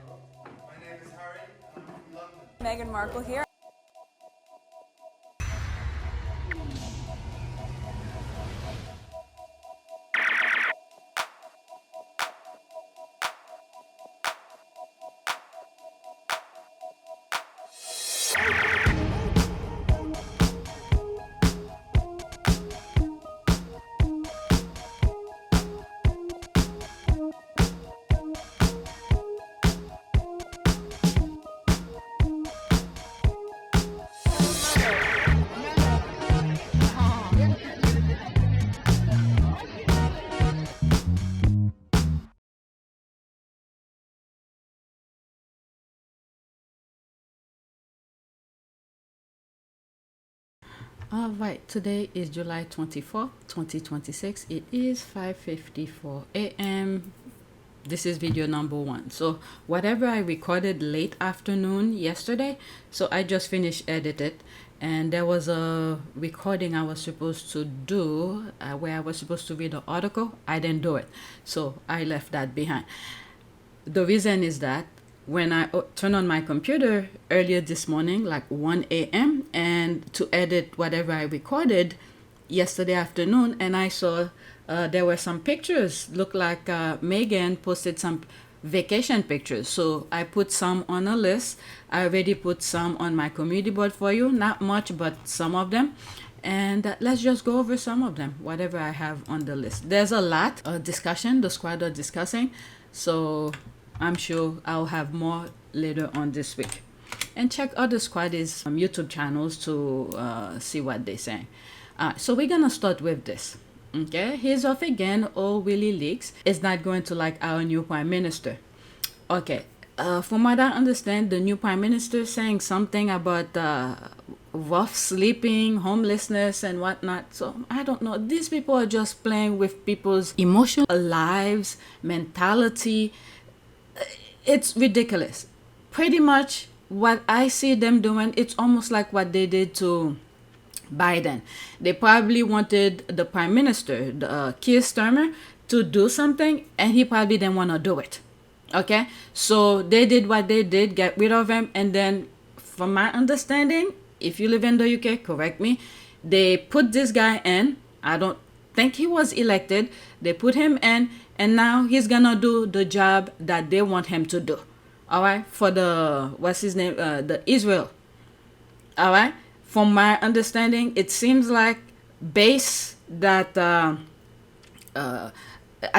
My name is Harry, and I'm from London. Meghan Markle here. All right, today is July 24th, 2026. It is 5:54 a.m. This is video number 1. So whatever I recorded late afternoon yesterday, so I just finished edited, and there was a recording I was supposed to do where I was supposed to read the article. I didn't do it, so I left that behind. The reason is that when I turned on my computer earlier this morning, like 1 a.m., and to edit whatever I recorded yesterday afternoon, and I saw there were some pictures. Looked like Meghan posted some vacation pictures. So I put some on a list. I already put some on my community board for you. Not much, but some of them. And let's just go over some of them, whatever I have on the list. There's a lot of discussion. The squad are discussing. So I'm sure I'll have more later on this week. And check other squaddies' YouTube channels to see what they're saying. So we're gonna start with this. Okay, here's off again. All Willieleaks is not going to like our new prime minister. Okay, from what I understand, the new prime minister is saying something about rough sleeping, homelessness, and whatnot. So I don't know. These people are just playing with people's emotional lives, mentality. It's ridiculous. Pretty much what I see them doing, it's almost like what they did to Biden. They probably wanted the prime minister, Keir Starmer, to do something, and he probably didn't want to do it. Okay, so they did what they did, get rid of him, and then, from my understanding, if you live in the UK, correct me, they put this guy in. I don't think he was elected. They put him in, and now he's gonna do the job that they want him to do. All right, for the what's his name, the Israel. All right. From my understanding, it seems like base that I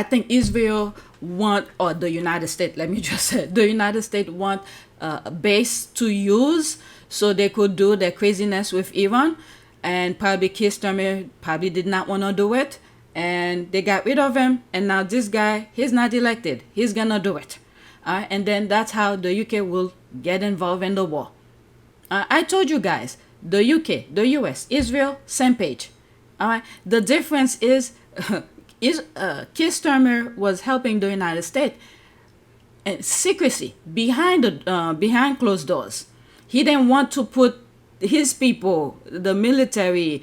think Israel want, or the United States, let me just say, the United States want a base to use so they could do their craziness with Iran. And probably Keir Starmer probably did not want to do it. And they got rid of him. And now this guy, he's not elected. He's going to do it. And then that's how the UK will get involved in the war. I told you guys, the UK, the US, Israel, same page. All right. The difference is, Keir Starmer was helping the United States and secrecy behind closed doors. He didn't want to put his people, the military,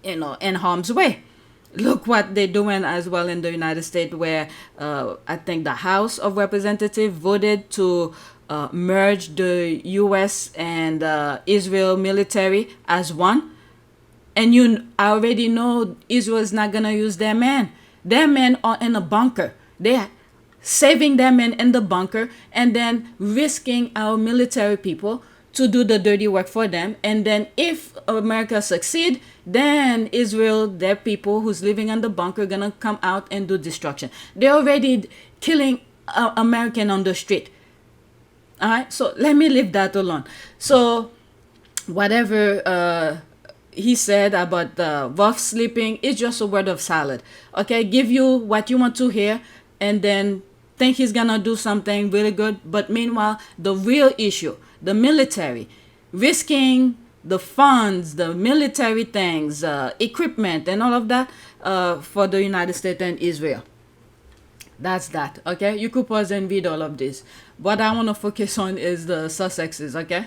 in harm's way. Look what they're doing as well in the United States, where I think the House of Representatives voted to merge the U.S. and Israel military as one. And you already know Israel is not going to use their men. Their men are in a bunker. They are saving their men in the bunker and then risking our military people to do the dirty work for them. And then if America succeed, then Israel, their people who's living in the bunker, going to come out and do destruction. They're already killing American on the street. All right, so let me leave that alone. So whatever he said about the rough sleeping is just a word of salad. Okay, give you what you want to hear and then think he's gonna do something really good. But meanwhile, the real issue, the military, risking the funds, the military things, equipment, and all of that for the United States and Israel. That's that. Okay, you could pause and read all of this. What I want to focus on is the Sussexes. Okay,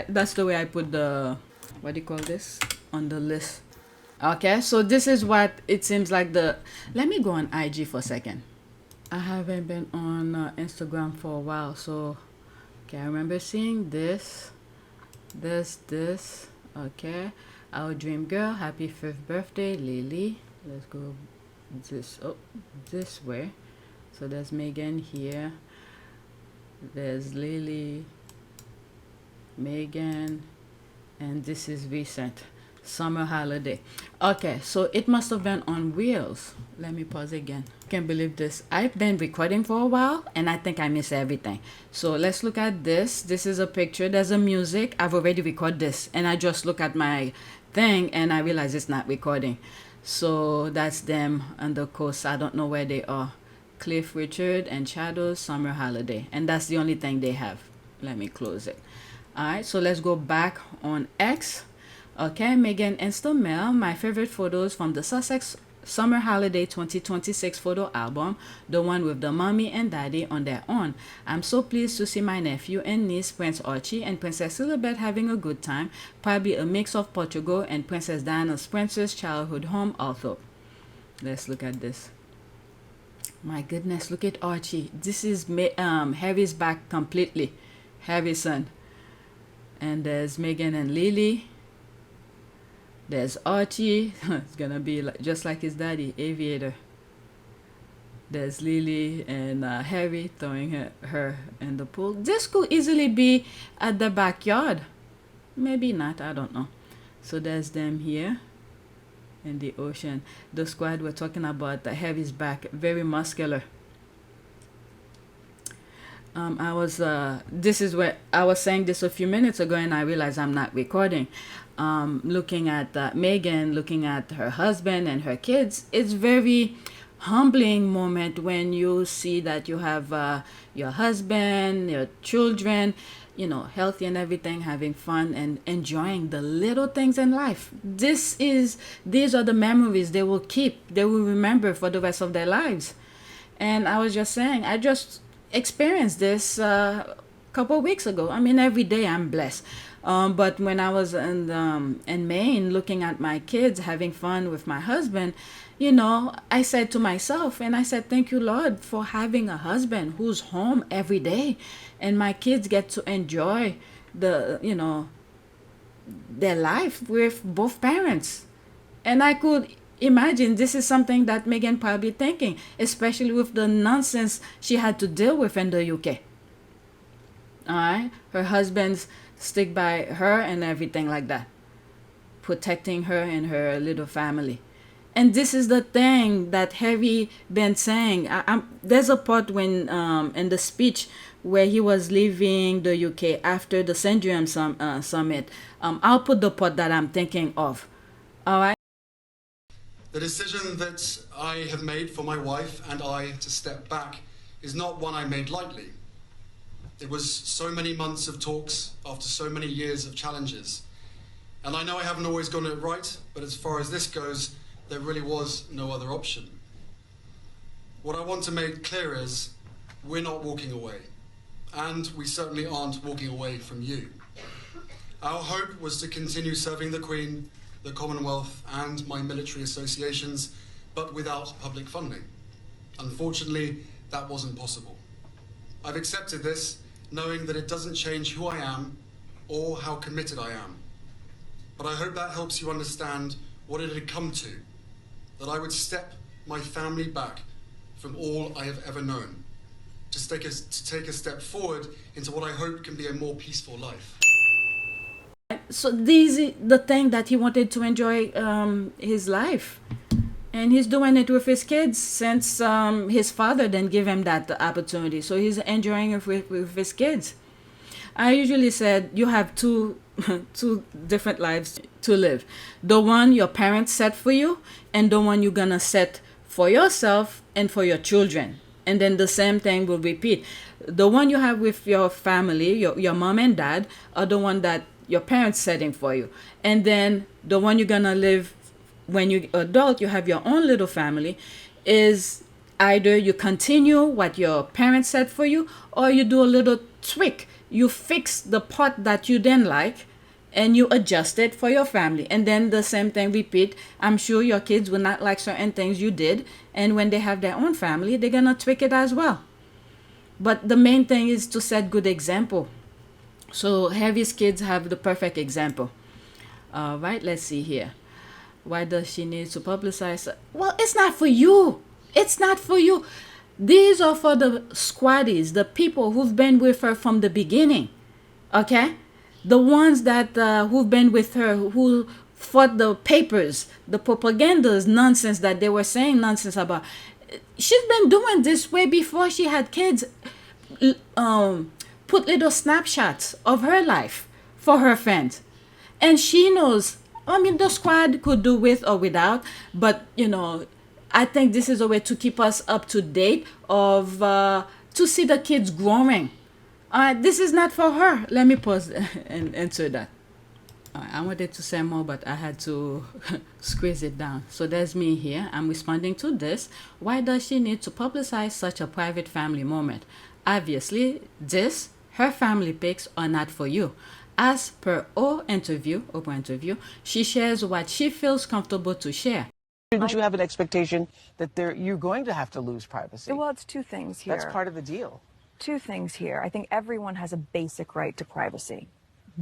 that's the way I put the, what do you call this, on the list. Okay, so this is what it seems like the, let me go on IG for a second. I haven't been on Instagram for a while, so okay, I remember seeing this. Okay, our dream girl, happy 5th birthday, Lili. Let's go this way. So there's Meghan here. There's Lili, Meghan, and this is recent. Summer holiday. Okay, so it must have been on Wheels. Let me pause again. Can't believe this. I've been recording for a while and I think I miss everything. So let's look at this. This is a picture. There's a music. I've already recorded this and I just look at my thing and I realize it's not recording. So that's them on the coast. I don't know where they are. Cliff Richard and Shadows Summer Holiday. And that's the only thing they have. Let me close it. Alright, so let's go back on X. Okay, Meghan Insta Mail, my favorite photos from the Sussex Summer Holiday 2026 photo album, the one with the mommy and daddy on their own. I'm so pleased to see my nephew and niece, Prince Archie and Princess Lilibet having a good time, probably a mix of Portugal and Princess Diana's princess childhood home, Althorp. Let's look at this. My goodness, look at Archie. This is Harry's back completely. Harry's son. And there's Meghan and Lili. There's Archie. It's gonna be just like his daddy, aviator. There's Lili and Harry throwing her in the pool. This could easily be at the backyard. Maybe not, I don't know. So there's them here in the ocean. The squad we're talking about, the Harry's back, very muscular. This is where I was saying this a few minutes ago and I realized I'm not recording. Looking at Meghan, looking at her husband and her kids, it's very humbling moment when you see that you have your husband, your children, you know, healthy and everything, having fun and enjoying the little things in life. These are the memories they will keep, they will remember for the rest of their lives. And I was just saying, I just experienced this a couple of weeks ago. I mean, every day I'm blessed. But when I was in Maine, looking at my kids, having fun with my husband, you know, I said to myself, and I said, thank you, Lord, for having a husband who's home every day. And my kids get to enjoy their life with both parents. And I could imagine this is something that Meghan probably thinking, especially with the nonsense she had to deal with in the UK. All right, her husband's stick by her and everything like that, protecting her and her little family. And this is the thing that Harry been saying. There's a part when in the speech where he was leaving the UK after the Syndrome Summit. I'll put the part that I'm thinking of. All right. The decision that I have made for my wife and I to step back is not one I made lightly. It was so many months of talks after so many years of challenges. And I know I haven't always gotten it right, but as far as this goes, there really was no other option. What I want to make clear is we're not walking away, and we certainly aren't walking away from you. Our hope was to continue serving the Queen, the Commonwealth and my military associations, but without public funding. Unfortunately, that wasn't possible. I've accepted this, knowing that it doesn't change who I am or how committed I am. But I hope that helps you understand what it had come to, that I would step my family back from all I have ever known, to take a step forward into what I hope can be a more peaceful life. So this is the thing that he wanted to enjoy his life. And he's doing it with his kids since his father didn't give him that opportunity. So he's enjoying it with his kids. I usually said you have two different lives to live. The one your parents set for you and the one you're gonna set for yourself and for your children. And then the same thing will repeat. The one you have with your family, your mom and dad, are the one that your parents setting for you. And then the one you're gonna live when you're adult, you have your own little family, is either you continue what your parents set for you or you do a little tweak. You fix the part that you didn't like and you adjust it for your family, and then the same thing repeat. I'm sure your kids will not like certain things you did, and when they have their own family, they're gonna tweak it as well. But the main thing is to set good example. So Harry's kids have the perfect example. All right, let's see here. Why does she need to publicize? Well, it's not for you. It's not for you. These are for the squaddies, the people who've been with her from the beginning. Okay? The ones that who've been with her, who fought the papers, the propagandas, nonsense that they were saying nonsense about. She's been doing this way before she had kids. Put little snapshots of her life for her fans. And she knows, I mean, the squad could do with or without, but, you know, I think this is a way to keep us up to date of, to see the kids growing. This is not for her. Let me pause and answer that. I wanted to say more, but I had to squeeze it down. So there's me here. I'm responding to this. Why does she need to publicize such a private family moment? Obviously, her family pics are not for you. As per Oprah interview, she shares what she feels comfortable to share. Didn't you have an expectation that you're going to have to lose privacy? Well, it's two things here. That's part of the deal. Two things here. I think everyone has a basic right to privacy.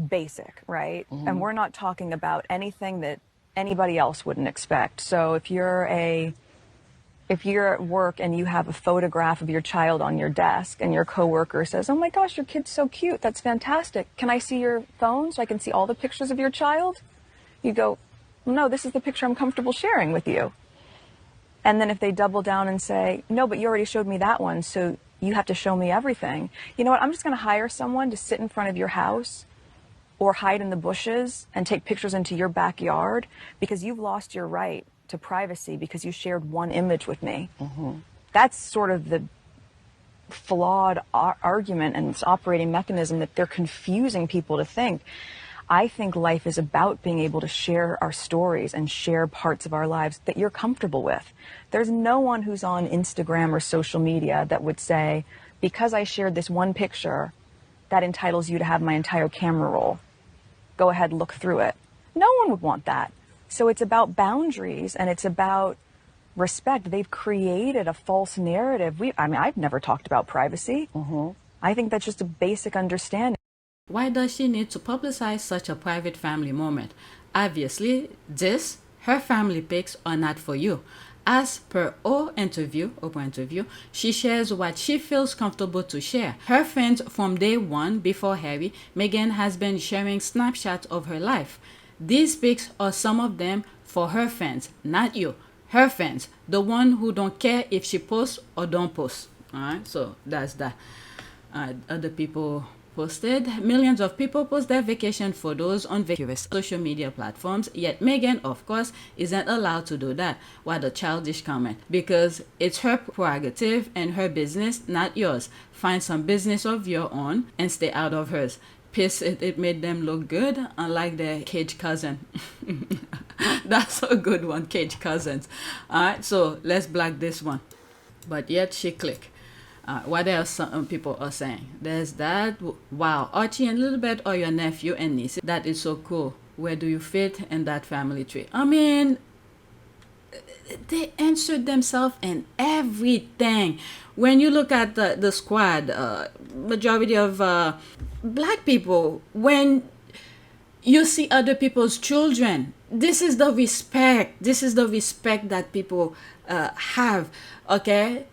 Basic, right? And we're not talking about anything that anybody else wouldn't expect. So if you're at work and you have a photograph of your child on your desk and your coworker says, "Oh my gosh, your kid's so cute. That's fantastic. Can I see your phone so I can see all the pictures of your child?" You go, "No, this is the picture I'm comfortable sharing with you." And then if they double down and say, "No, but you already showed me that one, so you have to show me everything." You know what? I'm just going to hire someone to sit in front of your house or hide in the bushes and take pictures into your backyard because you've lost your right to privacy because you shared one image with me. That's sort of the flawed argument and its operating mechanism that they're confusing people to think. I think life is about being able to share our stories and share parts of our lives that you're comfortable with. There's no one who's on Instagram or social media that would say, because I shared this one picture, that entitles you to have my entire camera roll. Go ahead, look through it. No one would want that. So it's about boundaries and it's about respect. They've created a false narrative. I've never talked about privacy. I think that's just a basic understanding. Why does she need to publicize such a private family moment? Obviously, her family pics are not for you. As per Oprah interview, she shares what she feels comfortable to share. Her fans from day one before Harry, Meghan has been sharing snapshots of her life. These pics are some of them for her fans, not you. Her fans, the one who don't care if she posts or don't post. Alright, so that's that. Other people posted. Millions of people post their vacation photos on various social media platforms, yet Meghan, of course, isn't allowed to do that. What a childish comment. Because it's her prerogative and her business, not yours. Find some business of your own and stay out of hers. Piss it made them look good, unlike their cage cousin. That's a good one, cage cousins. Alright, so let's block this one. But yet she click. What else some people are saying? There's that. Wow, Archie and Lilibet are your nephew and niece. That is so cool. Where do you fit in that family tree? I mean, they answered themselves in everything. When you look at the squad, majority of black people, when you see other people's children, this is the respect. This is the respect that people have. Okay.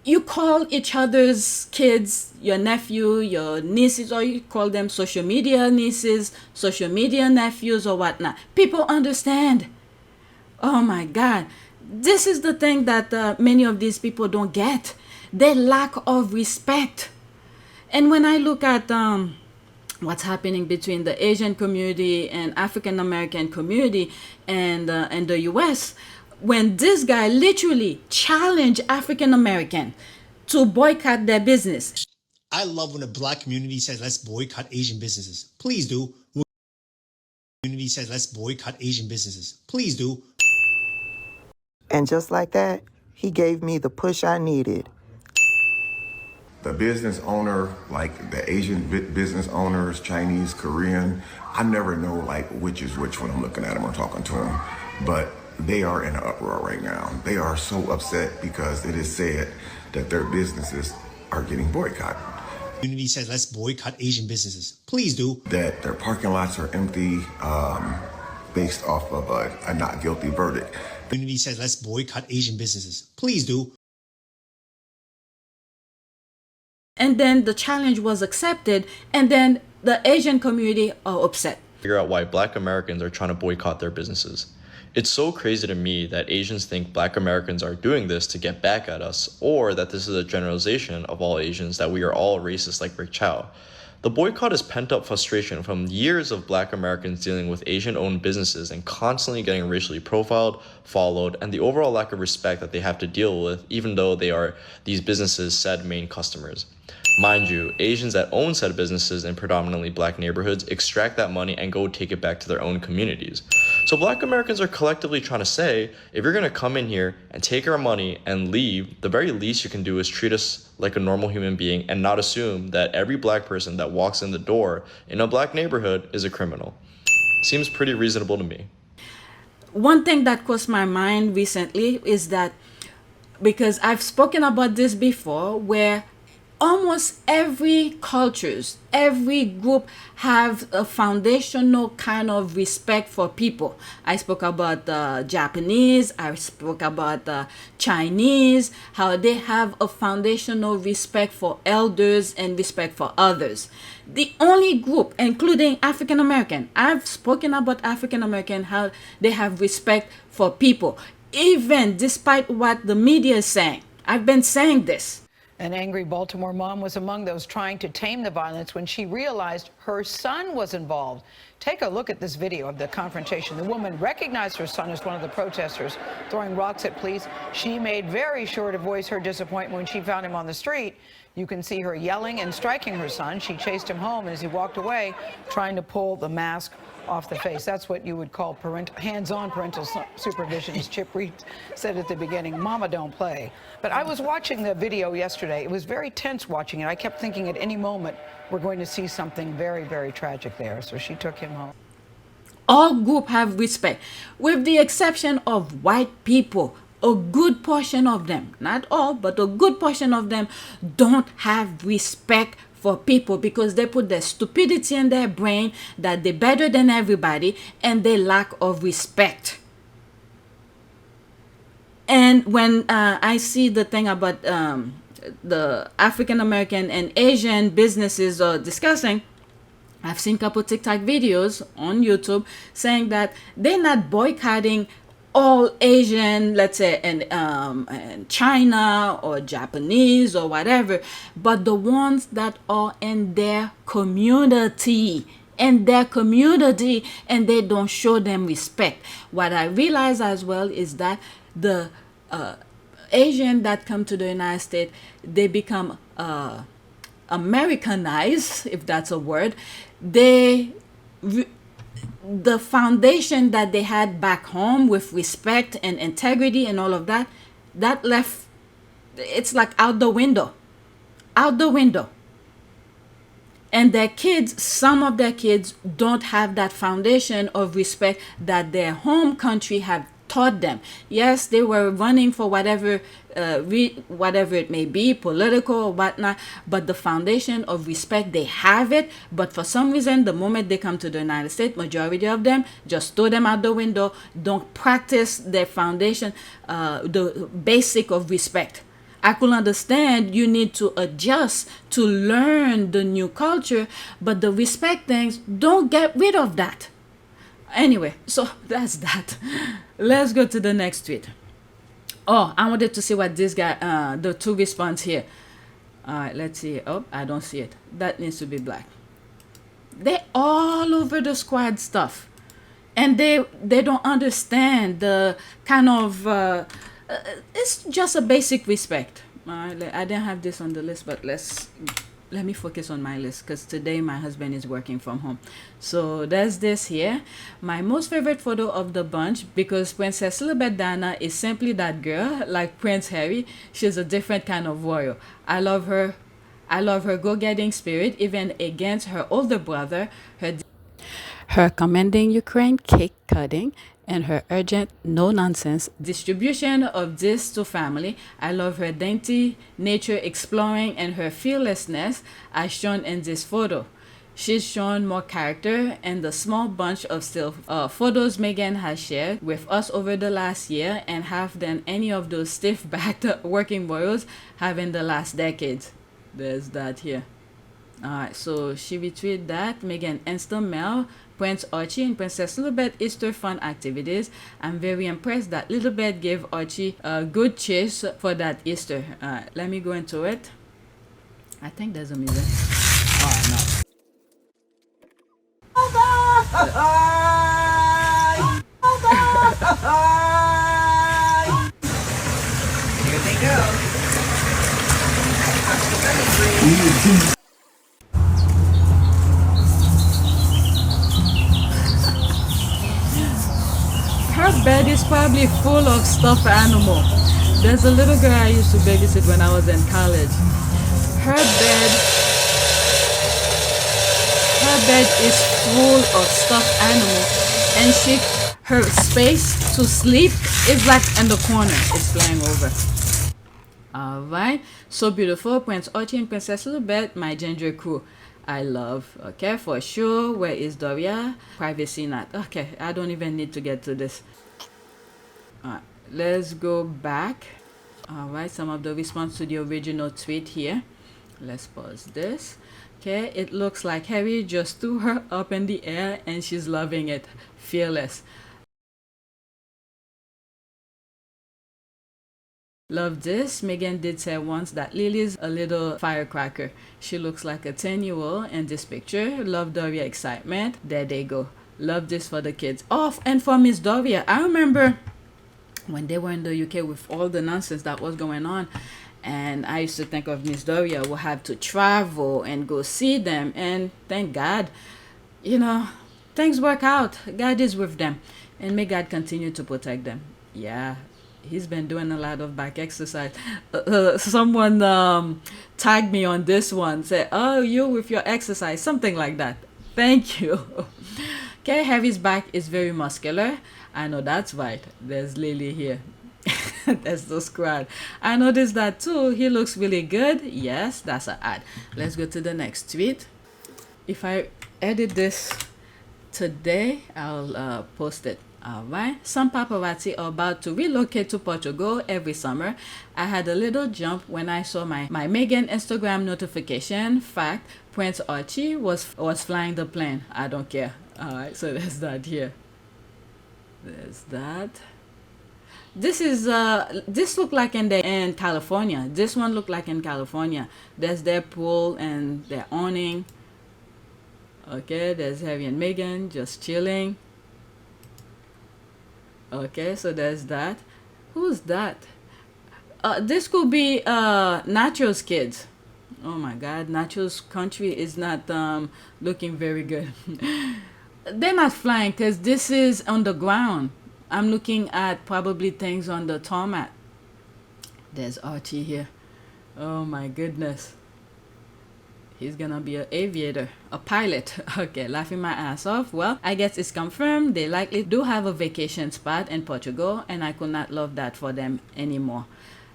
You call each other's kids your nephew, your nieces, or you call them social media nieces, social media nephews, or whatnot. People understand. Oh my God. This is the thing that many of these people don't get. Their lack of respect. And when I look at what's happening between the Asian community and African American community and the US, when this guy literally challenged African American to boycott their business. I love when the black community says, let's boycott Asian businesses. Please do. When the community says, let's boycott Asian businesses. Please do. And just like that, he gave me the push I needed. The business owner, like the Asian business owners, Chinese, Korean, I never know like which is which when I'm looking at them or talking to them, but they are in an uproar right now. They are so upset because it is said that their businesses are getting boycotted. Community says let's boycott Asian businesses. Please do. That their parking lots are empty based off of a not guilty verdict. Community says let's boycott Asian businesses. Please do. And then the challenge was accepted, and then the Asian community are upset. Figure out why Black Americans are trying to boycott their businesses. It's so crazy to me that Asians think Black Americans are doing this to get back at us, or that this is a generalization of all Asians, that we are all racist like Rick Chow. The boycott is pent-up frustration from years of Black Americans dealing with Asian-owned businesses and constantly getting racially profiled, followed, and the overall lack of respect that they have to deal with, even though they are these businesses' said main customers. Mind you, Asians that own said businesses in predominantly Black neighborhoods extract that money and go take it back to their own communities. So Black Americans are collectively trying to say, if you're going to come in here and take our money and leave, the very least you can do is treat us like a normal human being and not assume that every Black person that walks in the door in a Black neighborhood is a criminal. Seems pretty reasonable to me. One thing that crossed my mind recently is that, because I've spoken about this before, where almost every cultures, every group have a foundational kind of respect for people. I spoke about the Japanese, I spoke about the Chinese, how they have a foundational respect for elders and respect for others. The only group, including African American, I've spoken about African American, how they have respect for people, even despite what the media is saying. I've been saying this. An angry Baltimore mom was among those trying to tame the violence when she realized her son was involved. Take a look at this video of the confrontation. The woman recognized her son as one of the protesters throwing rocks at police. She made very sure to voice her disappointment when she found him on the street. You can see her yelling and striking her son. She chased him home, and as he walked away, trying to pull the mask off the face. That's what you would call hands-on parental supervision, as Chip Reed said at the beginning. Mama don't play. But I was watching the video yesterday. It was very tense watching it. I kept thinking at any moment we're going to see something very, very tragic there. So she took him home. All groups have respect, with the exception of white people. A good portion of them, not all, but a good portion of them don't have respect for people because they put their stupidity in their brain that they're better than everybody, and they lack of respect. And when I see the thing about the African American and Asian businesses are discussing, I've seen a couple TikTok videos on YouTube saying that they're not boycotting all Asian, let's say, and China or Japanese or whatever, but the ones that are in their community, and they don't show them respect. What I realize as well is that the Asian that come to the United States, they become Americanized, if that's a word. The foundation that they had back home with respect and integrity and all of that, that left, it's like out the window. And their kids, some of their kids don't have that foundation of respect that their home country have taught them. Yes, they were running for whatever it may be, political or whatnot, but the foundation of respect, they have it. But for some reason, the moment they come to the United States, majority of them just throw them out the window, don't practice their foundation, the basic of respect. I could understand you need to adjust to learn the new culture, but the respect things, don't get rid of that. Anyway, so that's that. Let's go to the next tweet. Oh, I wanted to see what this guy, the two response here. All right, let's see. Oh, I don't see it. That needs to be black. They're all over the squad stuff. And they don't understand the kind of, it's just a basic respect. I didn't have this on the list, but let me focus on my list because today my husband is working from home. So there's this here. My most favorite photo of the bunch, because Princess Lilibet Diana is simply that girl, like Prince Harry. She's a different kind of warrior. I love her. I love her go-getting spirit, even against her older brother, her commending Ukraine cake cutting, and her urgent, no-nonsense distribution of this to family. I love her dainty nature exploring and her fearlessness as shown in this photo. She's shown more character in the small bunch of still photos Meghan has shared with us over the last year and have than any of those stiff-backed working royals have in the last decades. There's that here. Alright, so she retweeted that. Meghan Insta mail Prince Archie and Princess Lilibet Easter fun activities. I'm very impressed that Lilibet gave Archie a good chase for that Easter. Alright, let me go into it. I think there's a music. Oh, no. Here they go. Her bed is probably full of stuffed animal. There's a little girl I used to babysit when I was in college. Her bed is full of stuffed animal, and her space to sleep is like in the corner. It's flying over. Alright, so beautiful. Prince Archie and Princess Lilibet, my ginger crew. I love. Okay, for sure. Where is Doria? Privacy not. Okay, I don't even need to get to this. Alright, let's go back. Alright, some of the response to the original tweet here. Let's pause this. Okay, it looks like Harry just threw her up in the air and she's loving it. Fearless. Love this. Meghan did say once that Lili's a little firecracker. She looks like a 10-year-old in this picture. Love Doria excitement. There they go. Love this for the kids. Oh, and for Miss Doria, I remember when they were in the UK with all the nonsense that was going on. And I used to think of Miss Doria will have to travel and go see them. And thank God, you know, things work out. God is with them. And may God continue to protect them. Yeah, he's been doing a lot of back exercise. Someone tagged me on this one. Said, oh, you with your exercise. Something like that. Thank you. Okay, Harry's back is very muscular. I know that's right. There's Lili here. That's the squad. I noticed that too. He looks really good. Yes, that's an ad. Let's go to the next tweet. If I edit this today, I'll post it. Alright, some paparazzi are about to relocate to Portugal every summer. I had a little jump when I saw my Meghan Instagram notification. Fact, Prince Archie was flying the plane. I don't care. Alright, so there's that here. There's that. This is this looked like in California. This one looked like in California. There's their pool and their awning. Okay, there's Harry and Meghan just chilling. Okay, so there's that. Who's that? This could be Nacho's kids. Oh my God, Nacho's country is not looking very good. They're not flying because this is on the ground. I'm looking at probably things on the tarmac. There's Archie here. Oh my goodness. He's gonna be an aviator, a pilot. Okay, laughing my ass off. Well, I guess it's confirmed. They likely do have a vacation spot in Portugal, and I could not love that for them anymore.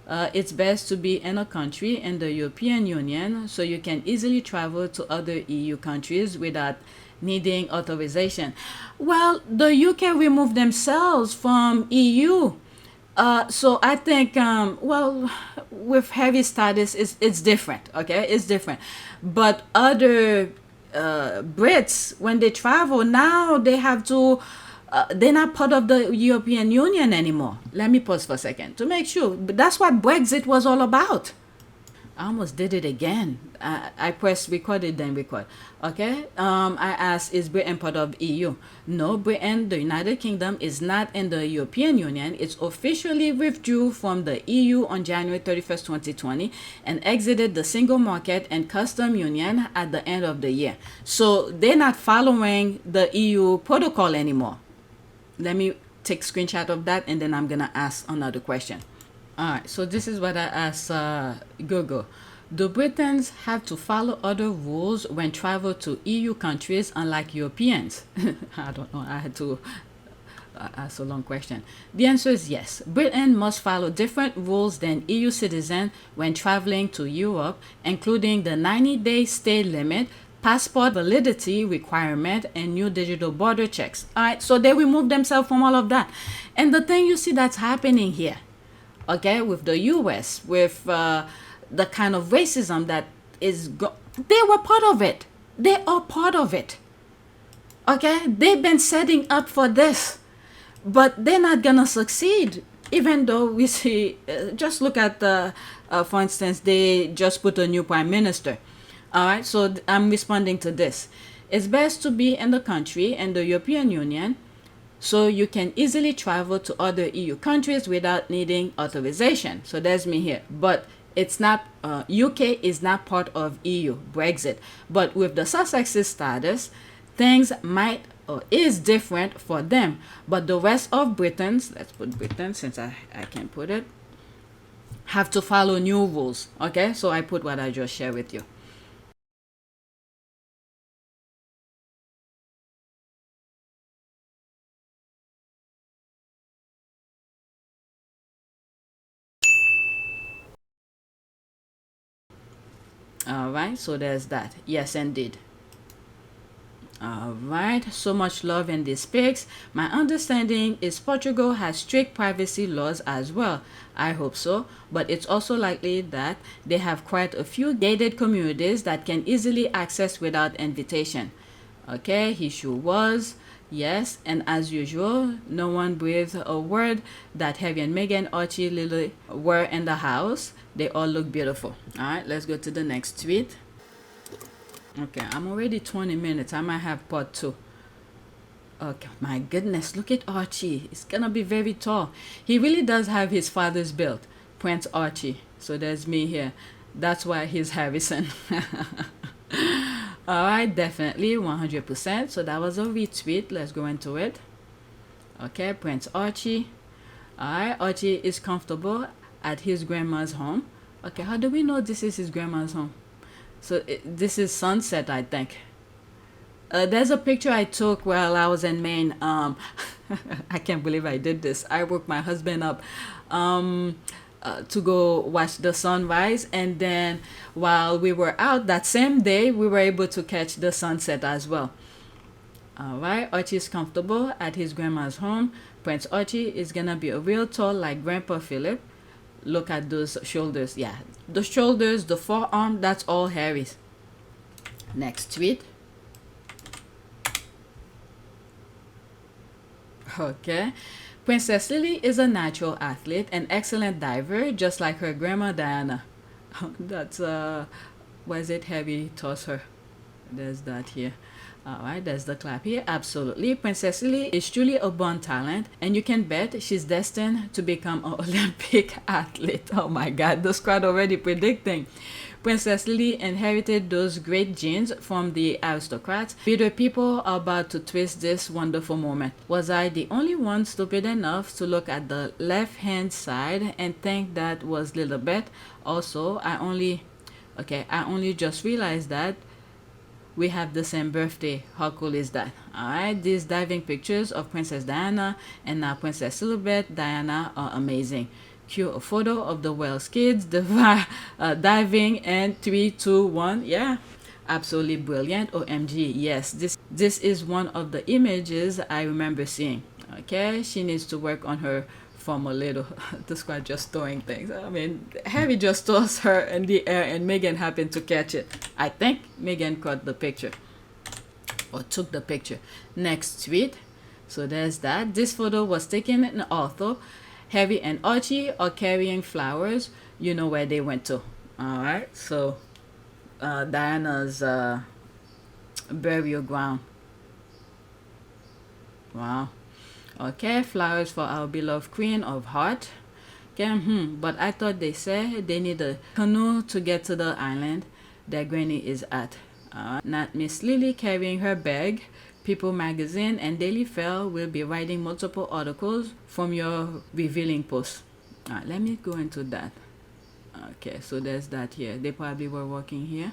It's best to be in a country in the European Union so you can easily travel to other EU countries without needing authorization. Well, the UK removed themselves from EU. So I think, well, with heavy status, it's different, okay? It's different. But other Brits, when they travel, now they have to, they're not part of the European Union anymore. Let me pause for a second to make sure. But that's what Brexit was all about. I almost did it again. I pressed record, it then record. Okay. I asked, is Britain part of EU? No, Britain, the United Kingdom, is not in the European Union. It's officially withdrew from the EU on January 31st, 2020 and exited the single market and custom union at the end of the year. So they're not following the EU protocol anymore. Let me take a screenshot of that and then I'm going to ask another question. Alright, so this is what I asked Google. The Britons have to follow other rules when travel to EU countries, unlike Europeans. I don't know. I had to ask a long question. The answer is yes. Britain must follow different rules than EU citizens when traveling to Europe, including the 90-day stay limit, passport validity requirement, and new digital border checks. All right, so they remove themselves from all of that. And the thing you see that's happening here, okay, with the US, with the kind of racism that is they were part of it. They are part of it. Okay, they've been setting up for this, but they're not gonna succeed. Even though we see, just look at for instance, they just put a new prime minister. All right, so I'm responding to this. It's best to be in the country and the European Union, so you can easily travel to other EU countries without needing authorization. So there's me here, but it's not, UK is not part of EU, Brexit. But with the Sussexes status, things might or is different for them. But the rest of Britons, let's put Britain since I can't put it, have to follow new rules. Okay, so I put what I just shared with you. All right, so there's that. Yes, indeed. All right, so much love in these pics. My understanding is Portugal has strict privacy laws as well. I hope so, but it's also likely that they have quite a few gated communities that can easily access without invitation. Okay, he sure was. Yes, and as usual, no one breathed a word that Harry and Meghan, Archie, Lili were in the house. They all look beautiful. All right, let's go to the next tweet. Okay, I'm already 20 minutes. I might have part 2. Okay, my goodness, look at Archie. It's gonna be very tall. He really does have his father's build, Prince Archie. So there's me here. That's why he's Harrison. All right, definitely 100%. So that was a retweet. Let's go into it. Okay, Prince Archie. All right, Archie is comfortable at his grandma's home. Okay, how do we know this is his grandma's home? So this is sunset, I think. There's a picture I took while I was in Maine. I can't believe I did this. I woke my husband up to go watch the sunrise, and then while we were out that same day, we were able to catch the sunset as well. All right, Archie is comfortable at his grandma's home. Prince Archie is gonna be a real tall like Grandpa Philip. Look at those shoulders. Yeah, the shoulders, the forearm, that's all Harry's. Next tweet. Okay, Princess Lili is a natural athlete, an excellent diver, just like her grandma Diana. That's was it Harry taught her? There's that here. All right, there's the clap here. Absolutely, Princess Lili is truly a born talent, and you can bet she's destined to become an Olympic athlete. Oh my God, the squad already predicting. Princess Lili inherited those great genes from the aristocrats. Bitter people are about to twist this wonderful moment. Was I the only one stupid enough to look at the left-hand side and think that was Lilibet? Also, I only just realized that we have the same birthday. How cool is that? Alright, these diving pictures of Princess Diana and now Princess Lilibet Diana are amazing. Cue a photo of the Wells kids diving, and 3, 2, 1. Yeah, absolutely brilliant. OMG, yes, this is one of the images I remember seeing. Okay, she needs to work on her form a little. The squad just throwing things. I mean, Harry just tossed her in the air and Meghan happened to catch it. I think Meghan caught the picture or took the picture. Next tweet. So there's that. This photo was taken in Althorp. Harry and Archie are carrying flowers. You know where they went to. All right, so Diana's burial ground. Wow. Okay, flowers for our beloved Queen of Heart. Okay, but I thought they said they need a canoe to get to the island that Granny is at. Not Miss Lili carrying her bag. People Magazine and Daily Fail will be writing multiple articles from your revealing post. Let me go into that. Okay, so there's that here. They probably were working here.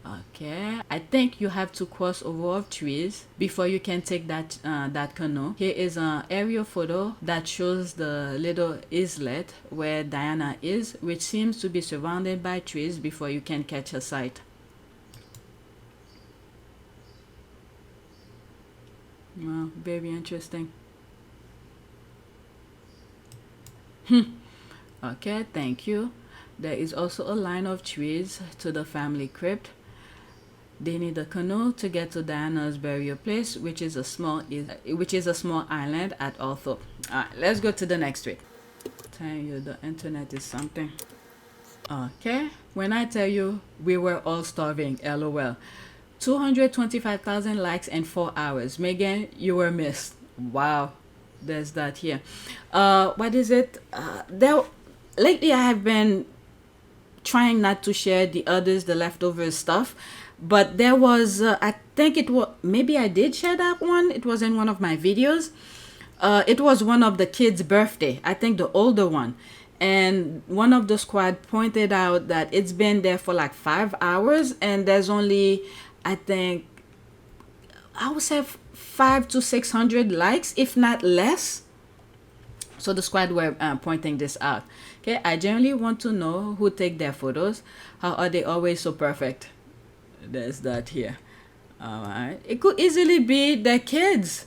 Okay, I think you have to cross over of trees before you can take that that canoe. Here is an aerial photo that shows the little islet where Diana is, which seems to be surrounded by trees before you can catch a sight. Wow, very interesting. Okay, thank you. There is also a line of trees to the family crypt. They need a canoe to get to Diana's burial place, which is a small island at Althorp. Alright, let's go to the next tweet. Telling you the internet is something. Okay, when I tell you we were all starving, lol. 225,000 likes in 4 hours. Meghan, you were missed. Wow, there's that here. What is it? Lately I have been trying not to share the leftover stuff, but there was I think it was, maybe I did share that one. It was in one of my videos. It was one of the kids' birthday, I think the older one, and one of the squad pointed out that it's been there for like 5 hours and there's only, I think, I would say 500 to 600 likes, if not less. So the squad were pointing this out. Okay, I generally want to know who take their photos. How are they always so perfect? There's that here. All right, it could easily be their kids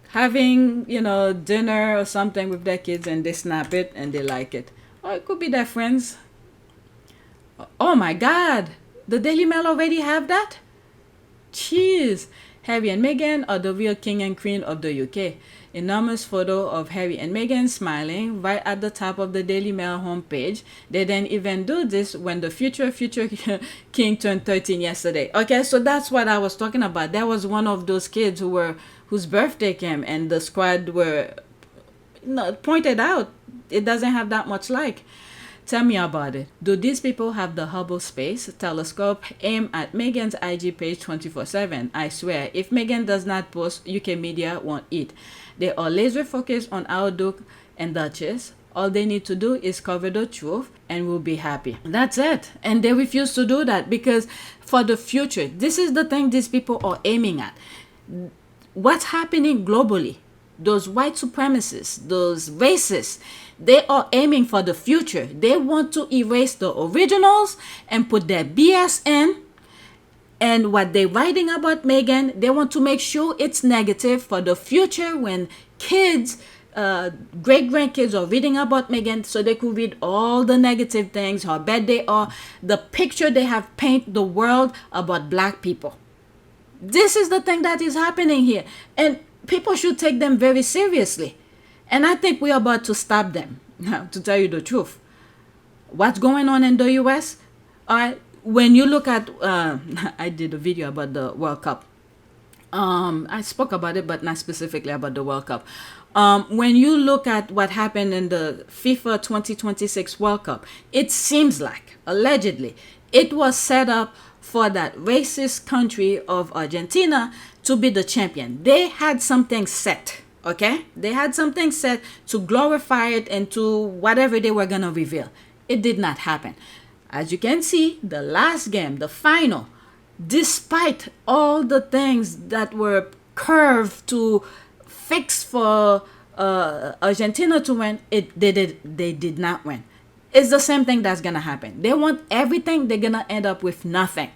having, you know, dinner or something with their kids and they snap it and they like it. Or it could be their friends. Oh my God, the Daily Mail already have that? Jeez. Harry and Meghan are the real king and queen of the UK. Enormous photo of Harry and Meghan smiling right at the top of the Daily Mail homepage. They didn't even do this when the future king turned 13 yesterday. Okay, so that's what I was talking about. That was one of those kids whose birthday came and the squad were pointed out it doesn't have that much like. Tell me about it. Do these people have the Hubble Space Telescope aimed at Meghan's IG page 24/7? I swear, if Meghan does not post, UK media won't eat. They are laser focused on our Duke and Duchess. All they need to do is cover the truth and we'll be happy. That's it. And they refuse to do that because for the future, this is the thing these people are aiming at. What's happening globally? Those white supremacists, those racists, they are aiming for the future. They want to erase the originals and put their BS in. And what they're writing about Meghan, they want to make sure it's negative for the future when kids, great-grandkids are reading about Meghan, so they could read all the negative things, how bad they are, the picture they have painted the world about black people. This is the thing that is happening here. And people should take them very seriously. And I think we're about to stop them, to tell you the truth. What's going on in the US? When you look at, I did a video about the World Cup. I spoke about it, but not specifically about the World Cup. When you look at what happened in the FIFA 2026 World Cup, it seems like, allegedly, it was set up for that racist country of Argentina to be the champion. They had something set, okay? They had something set to glorify it and to whatever they were going to reveal. It did not happen. As you can see, the last game, the final, despite all the things that were curved to fix for Argentina to win, they did not win. It's the same thing that's going to happen. They want everything, they're going to end up with nothing.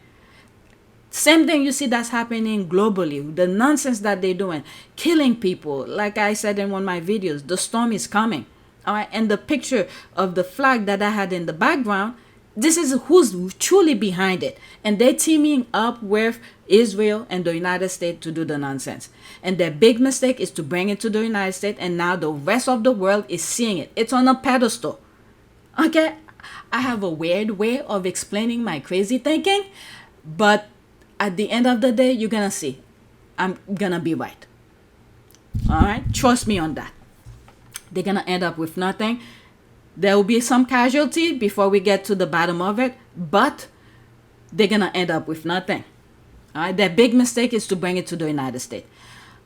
Same thing you see that's happening globally. The nonsense that they're doing, killing people. Like I said in one of my videos, the storm is coming. All right, and the picture of the flag that I had in the background, this is who's truly behind it. And they're teaming up with Israel and the United States to do the nonsense. And their big mistake is to bring it to the United States, and now the rest of the world is seeing it. It's on a pedestal. Okay, I have a weird way of explaining my crazy thinking, but at the end of the day, you're gonna see I'm gonna be right. All right, trust me on that. They're gonna end up with nothing. There will be some casualty before we get to the bottom of it, but they're gonna end up with nothing. All right, their big mistake is to bring it to the United States.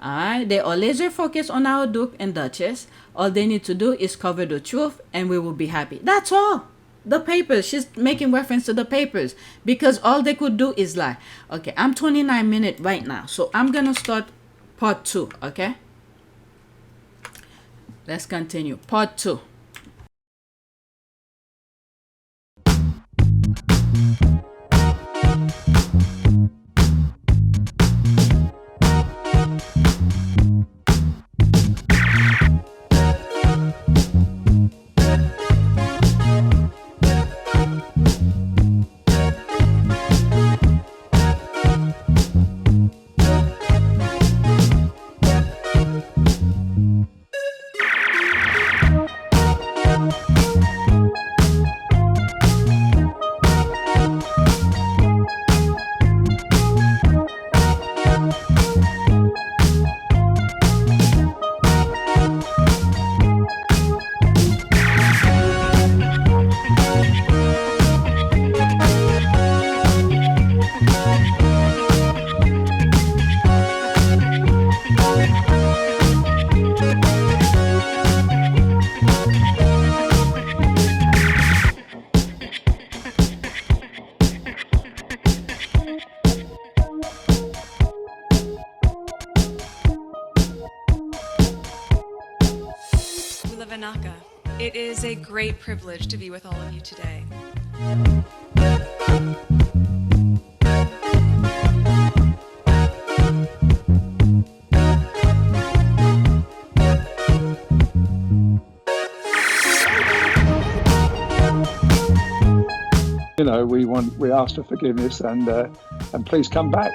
All right, they are laser focused on our Duke and Duchess. All they need to do is cover the truth and we will be happy. That's all. the papers. She's making reference to the papers because all they could do is lie. Okay, I'm 29 minutes right now, so I'm gonna start part 2. Okay, let's continue part 2. It is a great privilege to be with all of you today. You know, we ask for forgiveness and please come back.